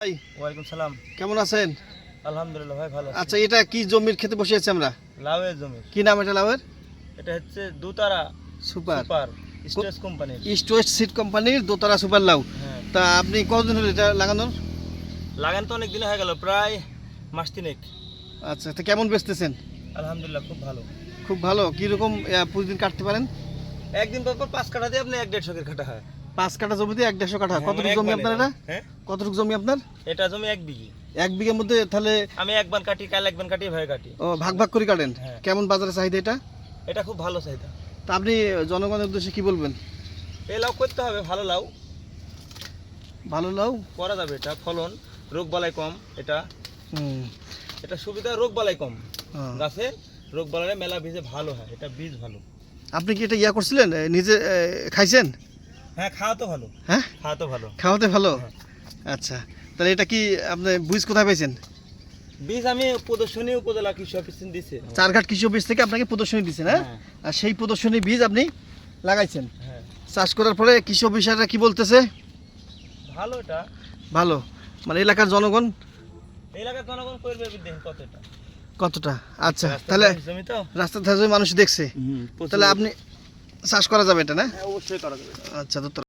ওয়ালাইকুম সালাম। কেমন আছেন? আলহামদুলিল্লাহ ভাই, ভালো আছি। আচ্ছা, এটা কি জমির খেতে বসে আছি আমরা? লাউয়ের জমি। কি নাম এটা লাউয়ের? এটা হচ্ছে দুতারা সুপার স্টেজ কোম্পানির। ইস্ট ওয়েস্ট সিড কোম্পানির দোতারা সুপার লাউ। হ্যাঁ, তা আপনি কতদিন হলো এটা লাগানোর? লাগান তো অনেক দিন হয়ে গেল, প্রায় মাস তিনেক। আচ্ছা, তো কেমন বেচতেছেন? আলহামদুলিল্লাহ খুব ভালো। খুব ভালো। কীরকম প্রতিদিন কাটতে পারেন? একদিন পর পর 5 কাঠা দিয়ে আপনি 1-1.5 কাঠা হয়। 5 কাঠা জমিতে 1-1.5 কাঠা। হ্যাঁ, কতটুকু মানে জমি আপনার এটা? হ্যাঁ, কতটুকু জমি আপনার? এটা জমি 1 বিঘি। 1 বিঘার মধ্যে তাহলে আমি একবার কাটি, কাল একবার কাটি, ভাই কাটি। ও ভাগ ভাগ করে কাটেন? হ্যাঁ। কেমন বাজারে চাহিদা এটা? এটা খুব ভালো চাহিদা। তা আপনি জনগণের উদ্দেশ্যে কি বলবেন? এই লাউ করতে হবে, ভালো লাউ ভালো লাউ করা যাবে। এটা ফলন, রোগ বালাই কম। হুম। এটা সুবিধা, রোগ বালাই কম। হ্যাঁ। গাছে রোগ বালাই মেলা বীজে ভালো হয়। এটা বীজ ভালো। আপনি কি এটা করছিলেন নিজে খাইছেন? হ্যাঁ, খাওয়া তো ভালো। হ্যাঁ, খাওয়া তো ভালো। খাওয়াতে ভালো। হ্যাঁ। আচ্ছা, তাহলে এটা কি আপনি বীজ কোথায় পাইছেন? বীজ আমি প্রদর্শনী উপজেলা কৃষি অফিস দিছে। চারঘাট কৃষি অফিস থেকে আপনাকে প্রদর্শনী দিচ্ছেন, হ্যাঁ? হ্যাঁ। আর সেই প্রদর্শনী বীজ আপনি লাগাইছেন। হ্যাঁ, চাষ করার পরে কৃষি অফিসাররা কি বলতেছে? ভালো। এটা ভালো। মানে এলাকার জনগণ এলাকার জনগণ করবে, দেখেন কতটা। কতটা? আচ্ছা, রাস্তার তাহলে ধারে জমি তো। রাস্তার ধারে মানুষ দেখছে, তাহলে আপনি চাষ করা যাবে এটা, না? হ্যাঁ, অবশ্যই করা যাবে। আচ্ছা, তো